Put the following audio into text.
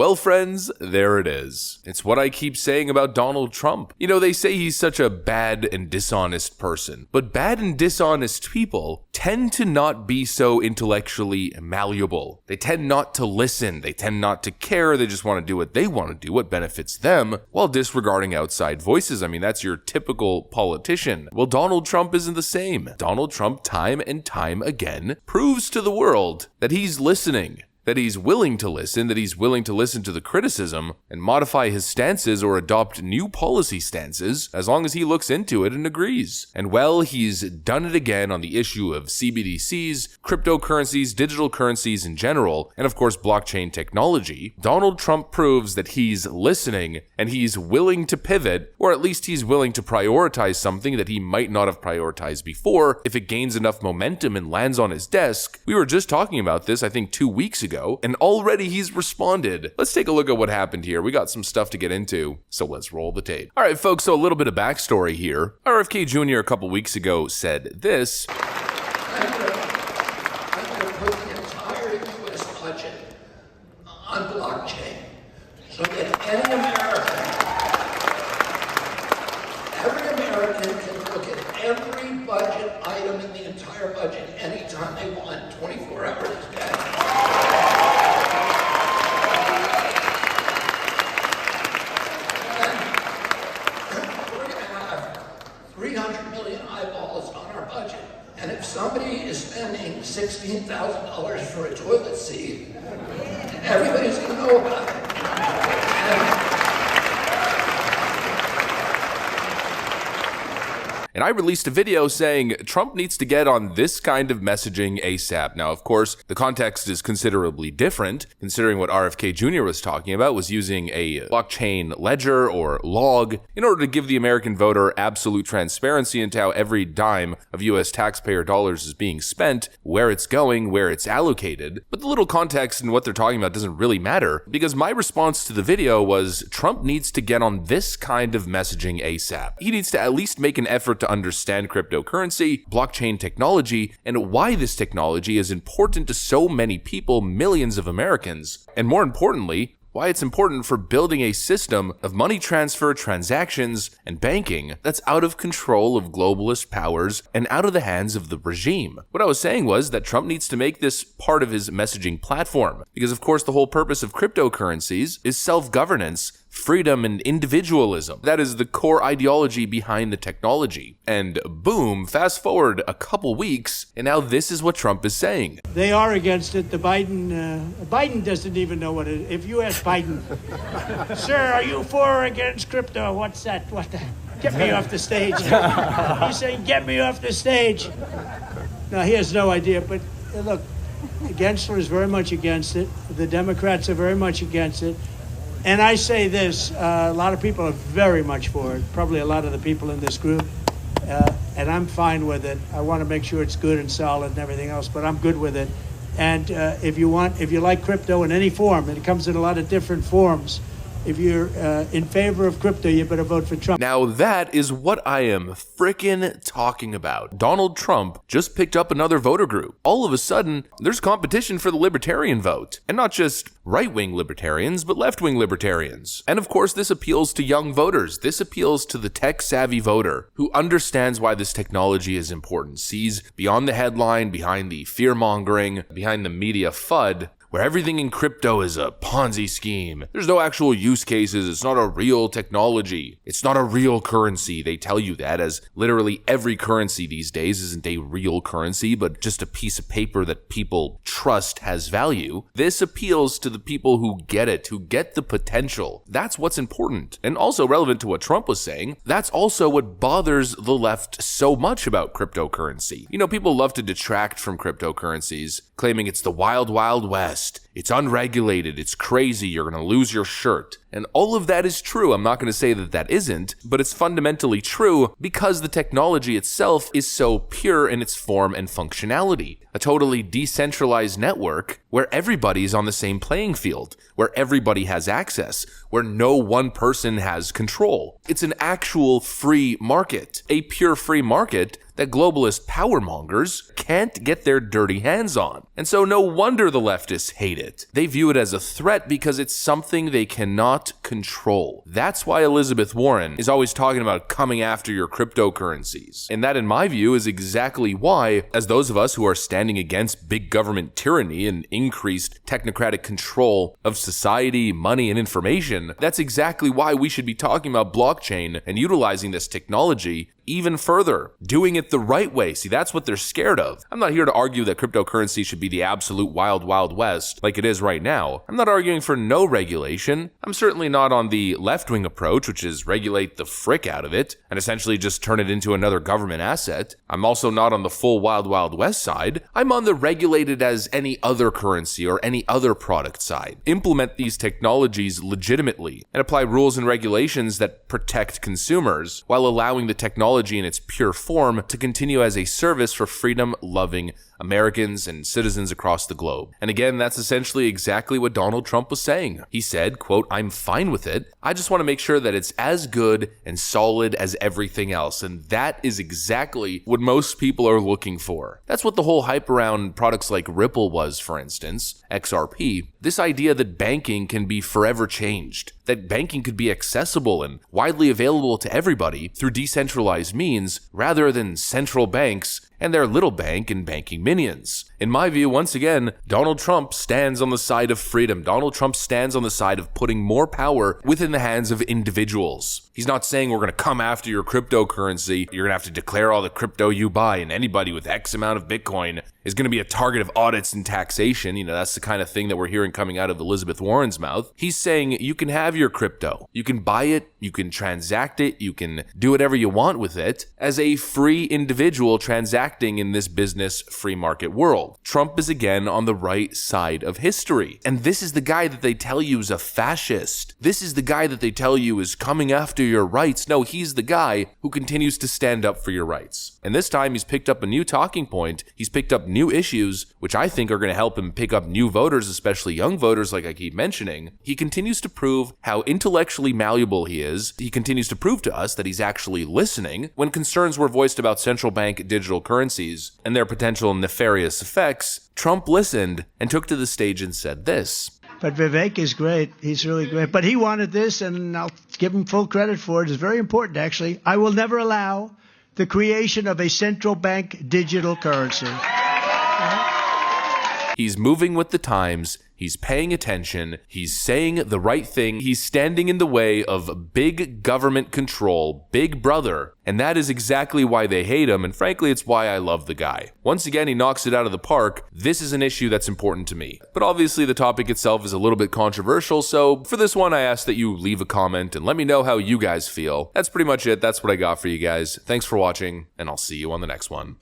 Well, friends, there it is. It's what I keep saying about Donald Trump. You know, they say he's such a bad and dishonest person, but bad and dishonest people tend to not be so intellectually malleable. They tend not to listen. They tend not to care. They just want to do what they want to do, what benefits them, while disregarding outside voices. I mean, that's your typical politician. Well, Donald Trump isn't the same. Donald Trump, time and time again, proves to the world that he's listening, that he's willing to listen to the criticism and modify his stances or adopt new policy stances as long as he looks into it and agrees. And well, he's done it again on the issue of CBDCs, cryptocurrencies, digital currencies in general, and of course blockchain technology. Donald Trump proves that he's listening and he's willing to pivot, or at least he's willing to prioritize something that he might not have prioritized before if it gains enough momentum and lands on his desk. We were just talking about this, I think 2 weeks ago, and already he's responded. Let's take a look at what happened here. We got some stuff to get into, so let's roll the tape. All right, folks, so a little bit of backstory here. RFK Jr. a couple weeks ago said this. I'm going to put the entire U.S. budget on blockchain so that every American can look at every budget item in the entire budget anytime they want, 24 hours a day. And if somebody is spending $16,000 for a toilet seat, everybody's going to know about it. And I released a video saying Trump needs to get on this kind of messaging ASAP. Now, of course, the context is considerably different, considering what RFK Jr. was talking about was using a blockchain ledger or log in order to give the American voter absolute transparency into how every dime of U.S. taxpayer dollars is being spent, where it's going, where it's allocated. But the little context and what they're talking about doesn't really matter, because my response to the video was Trump needs to get on this kind of messaging ASAP. He needs to at least make an effort to understand cryptocurrency, blockchain technology, and why this technology is important to so many people, millions of Americans, and more importantly, why it's important for building a system of money transfer, transactions, and banking that's out of control of globalist powers and out of the hands of the regime. What I was saying was that Trump needs to make this part of his messaging platform, because of course the whole purpose of cryptocurrencies is self-governance, freedom, and individualism. That is the core ideology behind the technology. And boom, fast forward a couple weeks, and now this is what Trump is saying. They are against it. Biden doesn't even know what it is. If you ask Biden, sir, are you for or against crypto? What's that? What the? Get me off the stage. He's saying, get me off the stage. No, he has no idea. But look, Gensler is very much against it. The Democrats are very much against it. And I say this, a lot of people are very much for it, probably a lot of the people in this group, and I'm fine with it. I want to make sure it's good and solid and everything else, but I'm good with it. And if you like crypto in any form, and it comes in a lot of different forms, if you're in favor of crypto, you better vote for Trump. Now that is what I am frickin' talking about. Donald Trump just picked up another voter group. All of a sudden, there's competition for the libertarian vote. And not just right-wing libertarians, but left-wing libertarians. And of course, this appeals to young voters. This appeals to the tech-savvy voter who understands why this technology is important, sees beyond the headline, behind the fear-mongering, behind the media FUD, where everything in crypto is a Ponzi scheme. There's no actual use cases. It's not a real technology. It's not a real currency. They tell you that, as literally every currency these days isn't a real currency, but just a piece of paper that people trust has value. This appeals to the people who get it, who get the potential. That's what's important. And also relevant to what Trump was saying, that's also what bothers the left so much about cryptocurrency. You know, people love to detract from cryptocurrencies, claiming it's the wild, wild west. It's unregulated, it's crazy, you're going to lose your shirt. And all of that is true. I'm not going to say that that isn't, but it's fundamentally true because the technology itself is so pure in its form and functionality. A totally decentralized network where everybody's on the same playing field, where everybody has access, where no one person has control. It's an actual free market, a pure free market that globalist powermongers can't get their dirty hands on. And so no wonder the leftists hate it. They view it as a threat because it's something they cannot control. That's why Elizabeth Warren is always talking about coming after your cryptocurrencies. And that, in my view, is exactly why, as those of us who are standing against big government tyranny and increased technocratic control of society, money, and information, that's exactly why we should be talking about blockchain and utilizing this technology even further, doing it the right way. See, that's what they're scared of. I'm not here to argue that cryptocurrency should be the absolute wild, wild west like it is right now. I'm not arguing for no regulation. I'm certainly not on the left-wing approach, which is regulate the frick out of it and essentially just turn it into another government asset. I'm also not on the full wild, wild west side. I'm on the regulated as any other currency or any other product side. Implement these technologies legitimately and apply rules and regulations that protect consumers while allowing the technology in its pure form to continue as a service for freedom-loving Americans and citizens across the globe. And again, that's essentially exactly what Donald Trump was saying. He said, quote, "I'm fine with it. I just want to make sure that it's as good and solid as everything else." And that is exactly what most people are looking for. That's what the whole hype around products like Ripple was, for instance, XRP. This idea that banking can be forever changed, that banking could be accessible and widely available to everybody through decentralized means rather than central banks and their little bank and banking minions. In my view, once again, Donald Trump stands on the side of freedom. Donald Trump stands on the side of putting more power within the hands of individuals. He's not saying we're going to come after your cryptocurrency. You're going to have to declare all the crypto you buy, and anybody with X amount of Bitcoin is going to be a target of audits and taxation. You know, that's the kind of thing that we're hearing coming out of Elizabeth Warren's mouth. He's saying you can have your crypto. You can buy it. You can transact it. You can do whatever you want with it as a free individual transacting in this business free market world. Trump is again on the right side of history. And this is the guy that they tell you is a fascist. This is the guy that they tell you is coming after your rights. No, he's the guy who continues to stand up for your rights. And this time he's picked up a new talking point. He's picked up new issues, which I think are going to help him pick up new voters, especially young voters like I keep mentioning. He continues to prove how intellectually malleable he is. He continues to prove to us that he's actually listening. When concerns were voiced about central bank digital currencies and their potential nefarious effects, Trump listened and took to the stage and said this. But Vivek is great. He's really great. But he wanted this, and I'll give him full credit for it. It's very important, actually. I will never allow the creation of a central bank digital currency. He's moving with the times. He's paying attention. He's saying the right thing. He's standing in the way of big government control, Big Brother, and that is exactly why they hate him, and frankly, it's why I love the guy. Once again, he knocks it out of the park. This is an issue that's important to me. But obviously, the topic itself is a little bit controversial, so for this one, I ask that you leave a comment and let me know how you guys feel. That's pretty much it. That's what I got for you guys. Thanks for watching, and I'll see you on the next one.